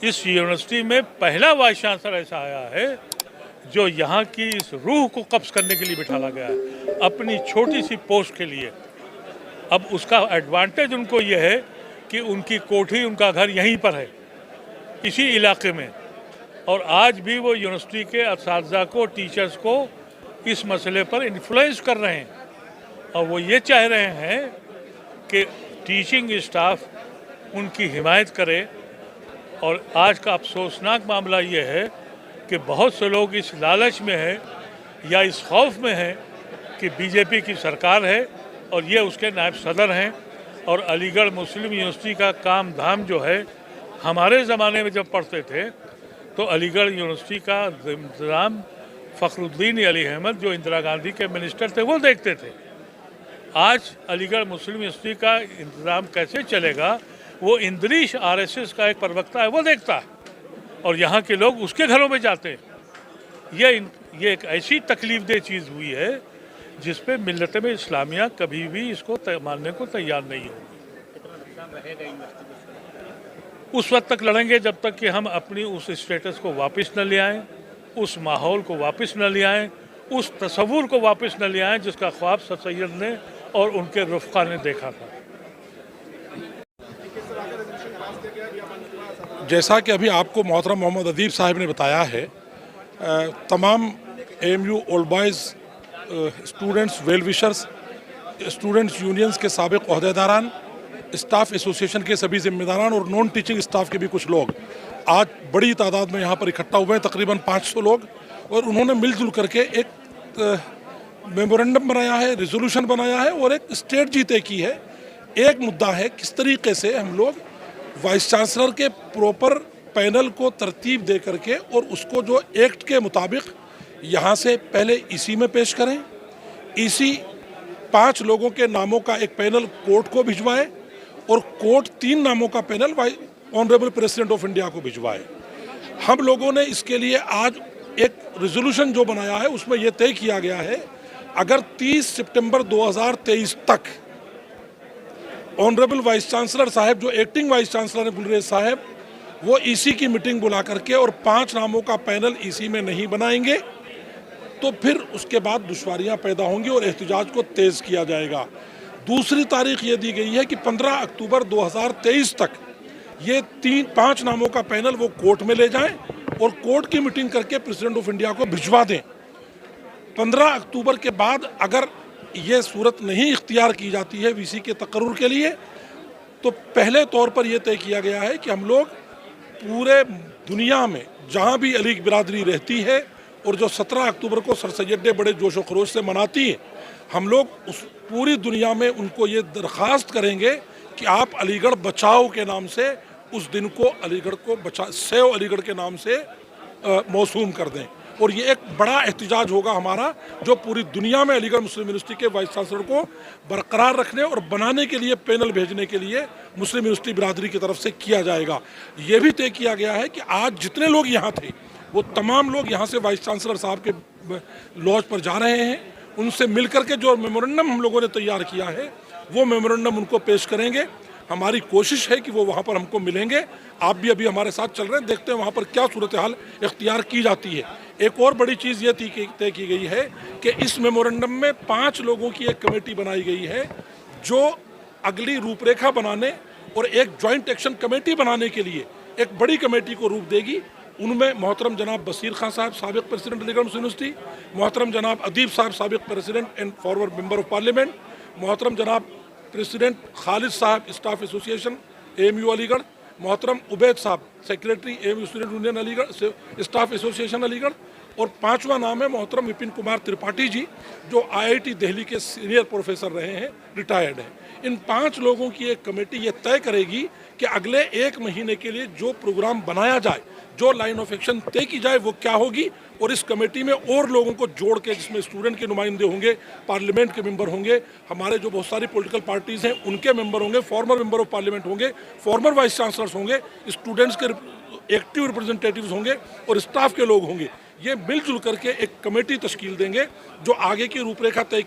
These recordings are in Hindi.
इस यूनिवर्सिटी में पहला वाइस चांसलर ऐसा आया है जो यहाँ की इस रूह को कब्ज करने के लिए बिठाला गया है अपनी छोटी सी पोस्ट के लिए। अब उसका एडवांटेज उनको ये है कि उनकी कोठी, उनका घर यहीं पर है, इसी इलाके में, और आज भी वो यूनिवर्सिटी के असातिज़ा को, टीचर्स को इस मसले पर इन्फ्लुएंस कर रहे हैं। और वो ये चाह रहे हैं कि टीचिंग स्टाफ उनकी हिमायत करे। और आज का अफसोसनाक मामला ये है कि बहुत से लोग इस लालच में हैं या इस खौफ में हैं कि बीजेपी की सरकार है और ये उसके नायब सदर हैं, और अलीगढ़ मुस्लिम यूनिवर्सिटी का काम धाम जो है, हमारे ज़माने में जब पढ़ते थे तो अलीगढ़ यूनिवर्सिटी का इंतज़ाम फ़खरुद्दीन अली अहमद, जो इंदिरा गांधी के मिनिस्टर थे, वो देखते थे। आज अलीगढ़ मुस्लिम यूनिवर्सिटी का इंतज़ाम कैसे चलेगा, वो इंद्रीश आरएसएस का एक प्रवक्ता है, वो देखता है, और यहाँ के लोग उसके घरों में जाते हैं। ये एक ऐसी तकलीफ दे चीज़ हुई है जिस पे मिल्लत में इस्लामिया कभी भी इसको मानने को तैयार नहीं होगी। उस वक्त तक लड़ेंगे जब तक कि हम अपनी उस स्टेटस को वापस न ले आएँ, उस माहौल को वापस न ले आएँ, उस तस्वुर को वापस न ले आएँ जिसका ख्वाब सर सैयद ने और उनके रुफ़क़ा ने देखा था। जैसा कि अभी आपको मोहतरम मोहम्मद अदीब साहब ने बताया है, तमाम AMU old boys students well wishers, students unions के साबिक ओहदेदारान, स्टाफ एसोसिएशन के सभी जिम्मेदारान और नॉन टीचिंग स्टाफ के भी कुछ लोग आज बड़ी तादाद में यहाँ पर इकट्ठा हुए हैं, तकरीबन 500 लोग, और उन्होंने मिलजुल करके एक मेमोरेंडम बनाया है, रिजोल्यूशन बनाया है और एक स्ट्रेटजी तय की है। एक मुद्दा है किस तरीके से हम लोग वाइस चांसलर के प्रॉपर पैनल को तरतीब दे करके और उसको जो एक्ट के मुताबिक यहाँ से पहले ईसी में पेश करें, ईसी 5 लोगों के नामों का एक पैनल कोर्ट को भिजवाए और कोर्ट 3 नामों का panel honourable president of India को भिजवाए। हम लोगों ने इसके लिए आज एक रिजोल्यूशन जो बनाया है उसमें यह तय किया गया है, अगर 30 सितंबर 2023 तक ऑनरेबल वाइस चांसलर साहब, जो एक्टिंग वाइस चांसलर हैं गुलरेज साहब, वो ईसी की मीटिंग बुला करके और 5 नामों का पैनल ईसी में नहीं बनाएंगे तो फिर उसके बाद दुश्वारियां पैदा होंगी और एहतजाज को तेज़ किया जाएगा। दूसरी तारीख ये दी गई है कि 15 अक्टूबर 2023 तक ये 5 नामों का पैनल वो कोर्ट में ले जाएं और कोर्ट की मीटिंग करके प्रेसिडेंट ऑफ इंडिया को भिजवा दें। 15 अक्टूबर के बाद अगर ये सूरत नहीं इख्तियार की जाती है वीसी के तकर्रुर के लिए, तो पहले तौर पर यह तय किया गया है कि हम लोग पूरे दुनिया में जहाँ भी अली बिरादरी रहती है और जो 17 अक्टूबर को सर सैयद डे बड़े जोश व खरोश से मनाती है, हम लोग उस पूरी दुनिया में उनको ये दरख्वास्त करेंगे कि आप अलीगढ़ बचाओ के नाम से उस दिन को अलीगढ़ को सेव अलीगढ़ के नाम से मौसूम कर दें। और ये एक बड़ा एहतजाज होगा हमारा, जो पूरी दुनिया में अलीगढ़ मुस्लिम यूनिवर्सिटी के वाइस चांसलर को बरकरार रखने और बनाने के लिए पैनल भेजने के लिए मुस्लिम यूनिवर्सिटी बिरादरी की तरफ से किया जाएगा। ये भी तय किया गया है कि आज जितने लोग यहाँ थे वो तमाम लोग यहाँ से वाइस चांसलर साहब के लॉज पर जा रहे हैं, उनसे मिल करके जो मेमोरेंडम हम लोगों ने तैयार किया है वो मेमोरेंडम उनको पेश करेंगे। हमारी कोशिश है कि वो वहाँ पर हमको मिलेंगे। आप भी अभी हमारे साथ चल रहे हैं, देखते हैं वहाँ पर क्या सूरत हाल इख्तियार की जाती है। एक और बड़ी चीज़ ये तय की गई है कि इस मेमोरेंडम में 5 लोगों की एक कमेटी बनाई गई है जो अगली रूपरेखा बनाने और एक जॉइंट एक्शन कमेटी बनाने के लिए एक बड़ी कमेटी को रूप देगी। उनमें मोहतरम जनाब बसीर खान साहब, साबिक प्रेसिडेंट अलीगढ़ मुस्लिम यूनिवर्सिटी, मोहतरम जनाब अदीब साहब, साबिक president and forward member of parliament, मोहतरम जनाब प्रेसिडेंट खालिद साहब स्टाफ एसोसिएशन एएमयू अलीगढ़, मोहतरम उबैद साहब secretary AMU student union Aligarh staff association Aligarh, और 5वां नाम है मोहतरम विपिन कुमार त्रिपाठी जी, जो आईआईटी दिल्ली के सीनियर प्रोफेसर रहे हैं, रिटायर्ड हैं। इन 5 लोगों की एक कमेटी ये तय करेगी कि अगले 1 महीने के लिए जो प्रोग्राम बनाया जाए, जो लाइन ऑफ एक्शन तय की जाए वो क्या होगी, और इस कमेटी में और लोगों को जोड़ के, जिसमें स्टूडेंट के नुमाइंदे होंगे, पार्लियामेंट के मेंबर होंगे, हमारे जो बहुत सारी पॉलिटिकल पार्टीज़ हैं उनके मेंबर होंगे, फॉर्मर मेंबर ऑफ पार्लियामेंट होंगे, फॉर्मर वाइस चांसलर्स होंगे, स्टूडेंट्स के एक्टिव रिप्रेजेंटेटिव्स होंगे और स्टाफ के लोग होंगे। ये मिलजुल करके एक कमेटी तश्कील देंगे जो आगे की रूपरेखा तय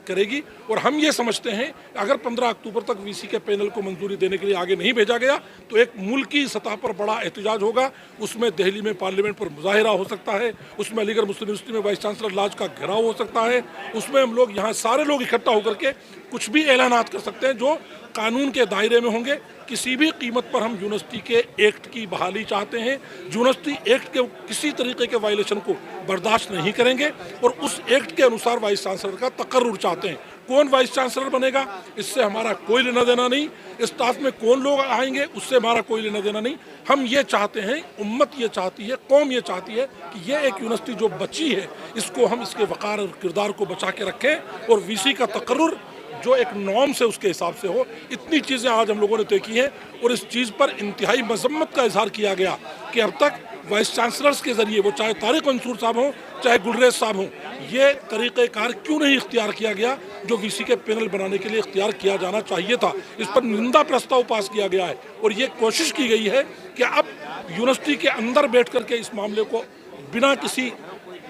करेगी। और हम ये समझते हैं अगर 15 अक्टूबर तक वीसी के पैनल को मंजूरी देने के लिए आगे नहीं भेजा गया तो एक मुल्की सतह पर बड़ा एहतजाज होगा। उसमें दिल्ली में पार्लियामेंट पर मुजाहिरा हो सकता है, उसमें अलीगढ़ मुस्लिम यूनिवर्सिटी में वाइस चांसलर लॉज का घेराव हो सकता है, उसमें हम लोग यहाँ सारे लोग इकट्ठा होकर के कुछ भी ऐलानात कर सकते हैं जो कानून के दायरे में होंगे। किसी भी कीमत पर हम यूनिवर्सिटी के एक्ट की बहाली चाहते हैं, यूनिवर्सिटी एक्ट के किसी तरीके के वायलेशन को बर्दाश्त नहीं करेंगे और उस एक्ट के अनुसार वाइस चांसलर का तकर्रुर चाहते हैं। कौन वाइस चांसलर बनेगा इससे हमारा कोई लेना देना नहीं, स्टाफ में कौन लोग आएंगे उससे हमारा कोई लेना देना नहीं। हम ये चाहते हैं, उम्मत ये चाहती है, कौम ये चाहती है कि ये एक यूनिवर्सिटी जो बची है इसको हम इसके वक़ार और किरदार को बचा के रखें और वीसी का तकर्रुर जो एक नॉर्म से उसके हिसाब से हो। इतनी चीज़ें आज हम लोगों ने तय की हैं और इस चीज़ पर इंतहाई मजम्मत का इजहार किया गया कि अब तक वाइस चांसलर्स के ज़रिए, वो चाहे तारिक मंसूर साहब हों चाहे गुलरेज साहब हों, ये तरीक़ेकार क्यों नहीं इख्तियार किया गया जो वीसी के पैनल बनाने के लिए इख्तियार किया जाना चाहिए था। इस पर निंदा प्रस्ताव पास किया गया है और ये कोशिश की गई है कि अब यूनिवर्सिटी के अंदर बैठ करके इस मामले को बिना किसी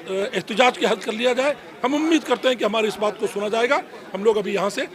एहतजाज के हल कर लिया जाए। हम उम्मीद करते हैं कि हमारी इस बात को सुना जाएगा। हम लोग अभी यहाँ से